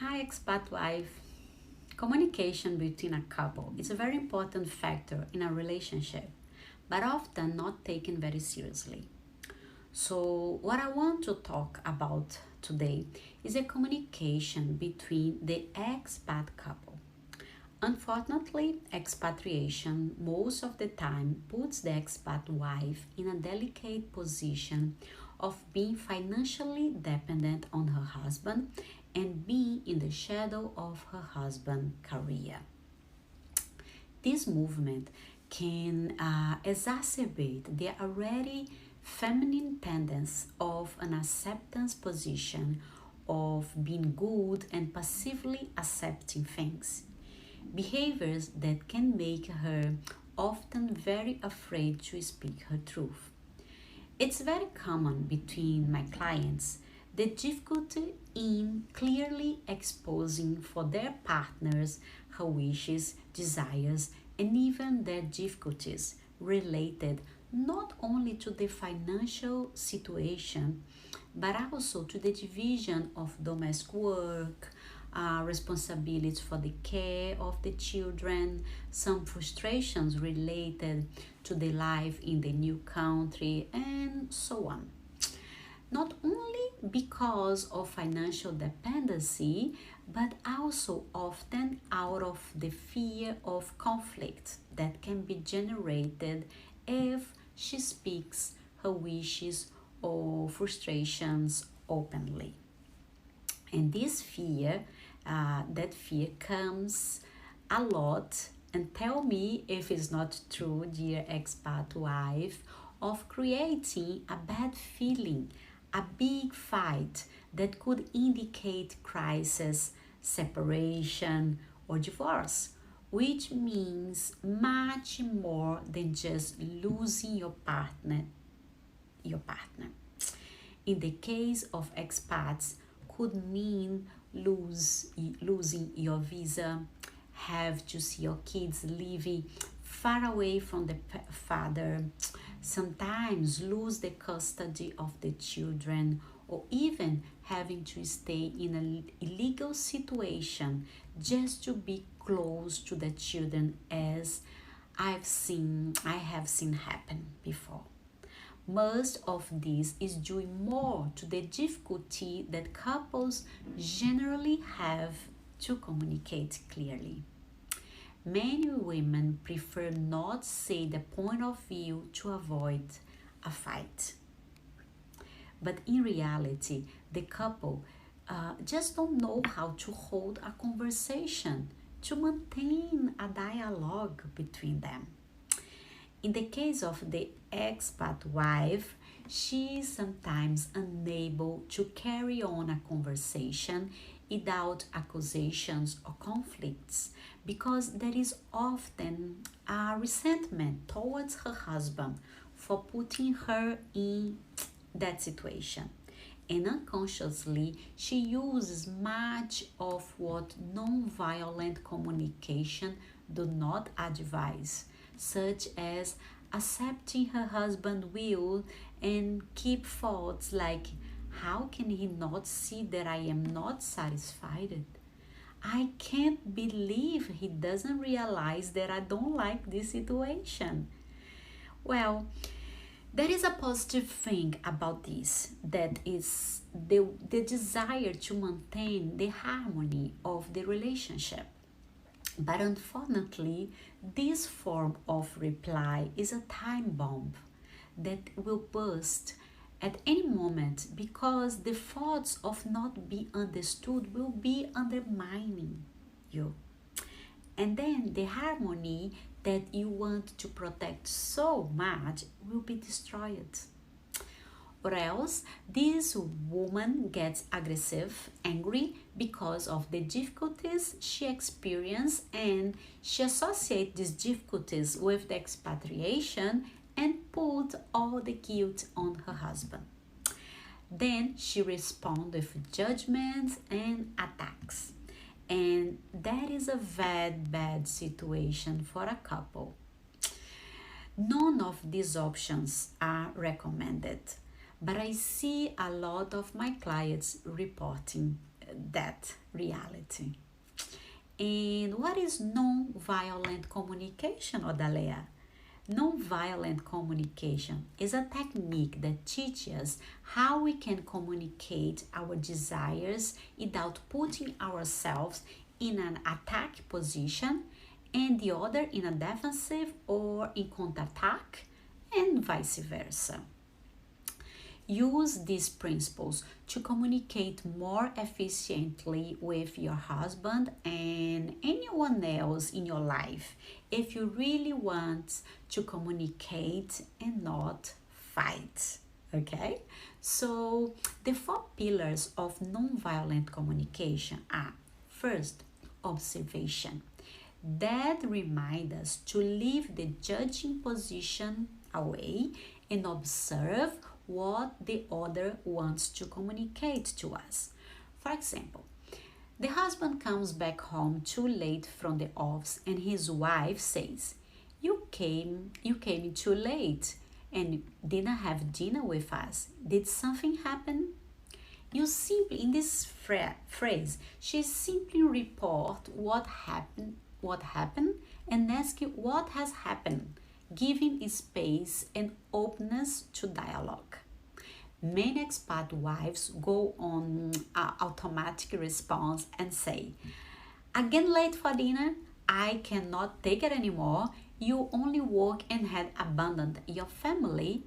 Hi, expat wife. Communication between a couple is a very important factor in a relationship, but often not taken very seriously. So, what I want to talk about today is a communication between the expat couple. Unfortunately, expatriation most of the time puts the expat wife in a delicate position of being financially dependent on her husband and being in the shadow of her husband's career. This movement can exacerbate the already feminine tendency of an acceptance position of being good and passively accepting things. Behaviors that can make her often very afraid to speak her truth. It's very common between my clients the difficulty in clearly exposing for their partners her wishes, desires, and even their difficulties related not only to the financial situation but also to the division of domestic work, responsibilities for the care of the children, some frustrations related to the life in the new country, and so on. Not only because of financial dependency, but also often out of the fear of conflict that can be generated if she speaks her wishes or frustrations openly. And this fear, that fear comes a lot, and tell me if it's not true, dear expat wife, of creating a bad feeling, a big fight that could indicate crisis, separation, or divorce, which means much more than just losing your partner. In the case of expats, could mean losing your visa, have to see your kids living far away from the father, sometimes lose the custody of the children, or even having to stay in an illegal situation just to be close to the children as I have seen happen before. Most of this is due more to the difficulty that couples generally have to communicate clearly. Many women prefer not say the point of view to avoid a fight. But in reality, the couple just don't know how to hold a conversation to maintain a dialogue between them. In the case of the expat wife, she is sometimes unable to carry on a conversation without accusations or conflicts because there is often a resentment towards her husband for putting her in that situation. And unconsciously, she uses much of what non-violent communication do not advise, such as accepting her husband's will and keep thoughts like, how can he not see that I am not satisfied? I can't believe he doesn't realize that I don't like this situation. Well, there is a positive thing about this that is the desire to maintain the harmony of the relationship. But unfortunately, this form of reply is a time bomb that will burst at any moment because the thoughts of not being understood will be undermining you. And then the harmony that you want to protect so much will be destroyed. Or else, this woman gets aggressive, angry because of the difficulties she experienced, and she associates these difficulties with the expatriation and put all the guilt on her husband. Then she responds with judgments and attacks. And that is a very bad situation for a couple. None of these options are recommended, but I see a lot of my clients reporting that reality. And what is non-violent communication, Odalea? Non-violent communication is a technique that teaches how we can communicate our desires without putting ourselves in an attack position and the other in a defensive or in counterattack, and vice versa. Use these principles to communicate more efficiently with your husband and anyone else in your life if you really want to communicate and not fight. Okay? So, the four pillars of nonviolent communication are: first, observation. That reminds us to leave the judging position away and observe what the other wants to communicate to us. For example, the husband comes back home too late from the office and his wife says, you came too late and didn't have dinner with us. Did something happen? You simply, in this phrase, she simply report what happened and ask you what has happened, giving space and openness to dialogue. Many expat wives go on automatic response and say, again late for dinner? I cannot take it anymore. You only work and had abandoned your family.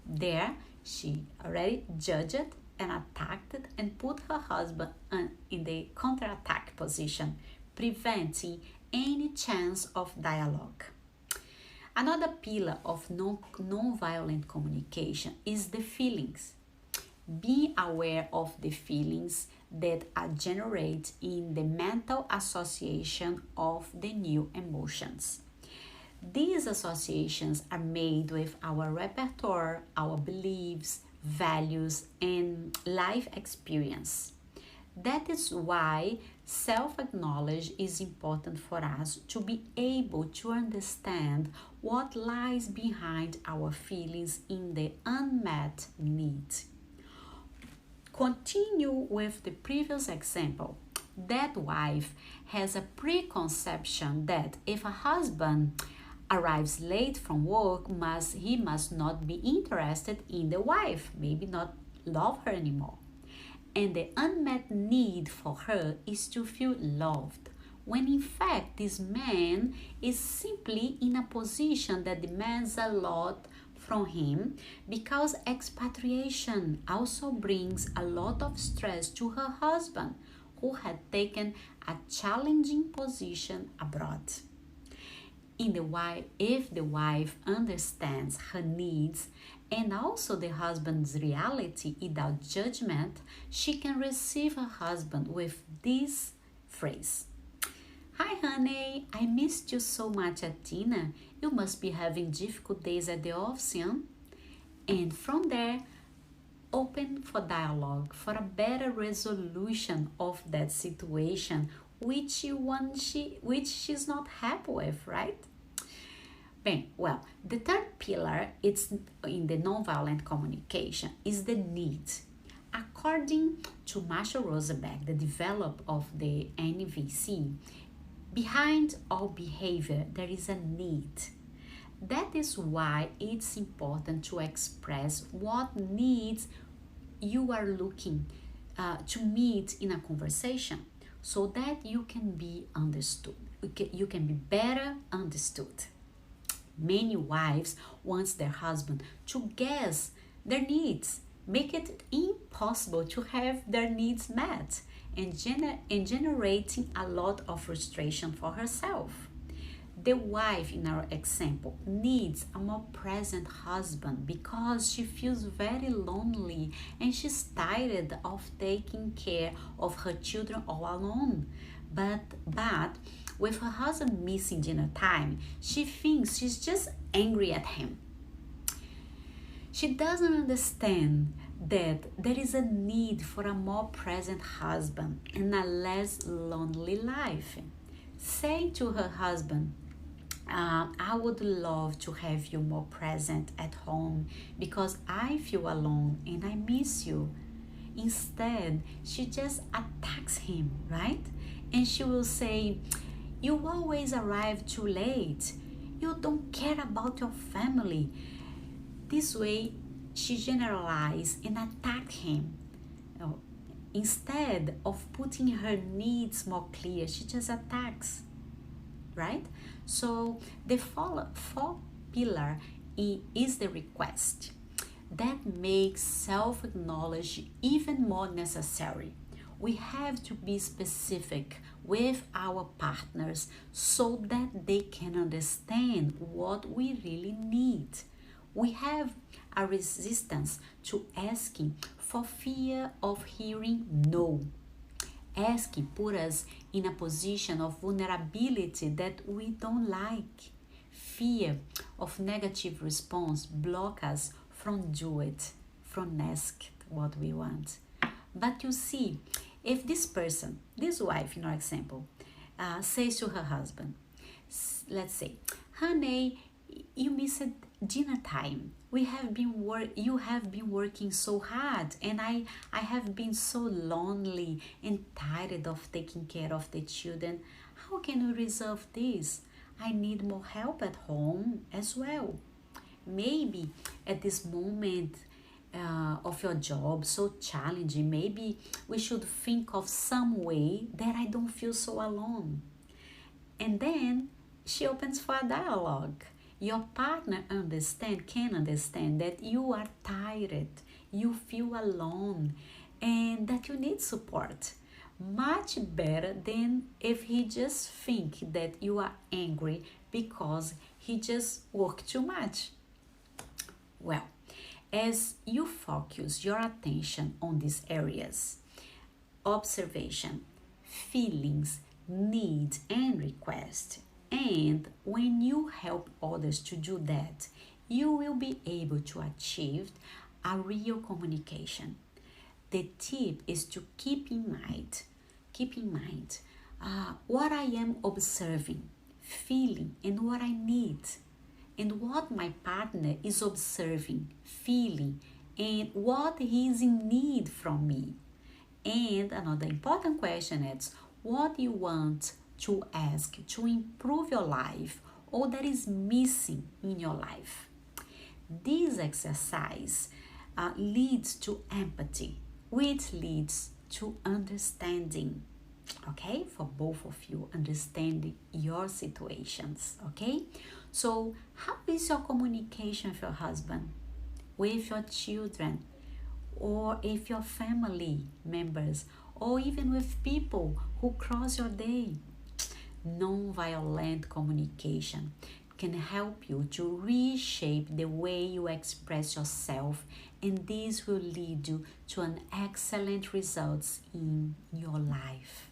There, she already judged and attacked and put her husband in the counterattack position, preventing any chance of dialogue. Another pillar of non-violent communication is the feelings. Be aware of the feelings that are generated in the mental association of the new emotions. These associations are made with our repertoire, our beliefs, values, and life experience. That is why self-acknowledge is important for us to be able to understand what lies behind our feelings in the unmet needs. Continue with the previous example. That wife has a preconception that if a husband arrives late from work, he must not be interested in the wife, maybe not love her anymore. And the unmet need for her is to feel loved, when in fact this man is simply in a position that demands a lot from him, because expatriation also brings a lot of stress to her husband, who had taken a challenging position abroad. If the wife understands her needs and also the husband's reality without judgment, she can receive her husband with this phrase: hi honey, I missed you so much at dinner. You must be having difficult days at the office, huh? And from there, open for dialogue for a better resolution of that situation which she's not happy with, right? The third pillar it's in the nonviolent communication is the need. According to Marshall Rosenberg, the developer of the NVC, behind all behavior there is a need. That is why it's important to express what needs you are looking to meet in a conversation, so that you can be understood. You can be better understood. Many wives want their husband to guess their needs, make it impossible to have their needs met, and generating a lot of frustration for herself. The wife in our example needs a more present husband because she feels very lonely and she's tired of taking care of her children all alone. But with her husband missing dinner time, she thinks she's just angry at him. She doesn't understand that there is a need for a more present husband and a less lonely life. Say to her husband, I would love to have you more present at home because I feel alone and I miss you. Instead, she just attacks him, right? And she will say, "You always arrive too late. You don't care about your family." This way, she generalized and attacked him. Oh, instead of putting her needs more clear, she just attacks, right? So the fourth pillar is the request. That makes self-acknowledge even more necessary. We have to be specific with our partners so that they can understand what we really need. We have a resistance to asking for fear of hearing no. Asking put us in a position of vulnerability that we don't like. Fear of negative response block us from do it, from ask what we want. But you see, if this person, this wife in our example, says to her husband, let's say, "Honey, you missed dinner time. You have been working so hard, and I have been so lonely and tired of taking care of the children. How can we resolve this? I need more help at home as well. Maybe at this moment of your job so challenging, maybe we should think of some way that I don't feel so alone." And then she opens for a dialogue. Your partner can understand that you are tired, you feel alone, and that you need support. Much better than if he just think that you are angry because he just worked too much. Well, as you focus your attention on these areas, observation, feelings, needs, and requests, and when you help others to do that, you will be able to achieve a real communication. The tip is to keep in mind what I am observing, feeling, and what I need, and what my partner is observing, feeling, and what he is in need from me. And another important question is what you want to ask to improve your life or that is missing in your life. This exercise leads to empathy, which leads to understanding, okay, for both of you, understanding your situations, okay? So how is your communication with your husband, with your children, or with your family members, or even with people who cross your day? Non-violent communication can help you to reshape the way you express yourself, and this will lead you to an excellent results in your life.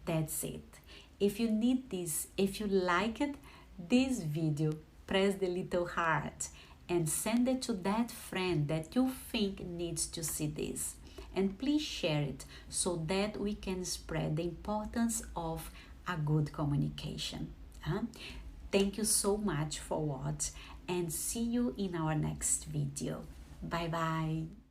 That's it. If you need this, if you like it, this video, press the little heart and send it to that friend that you think needs to see this. And please share it so that we can spread the importance of a good communication. Thank you so much for watching and see you in our next video. Bye bye.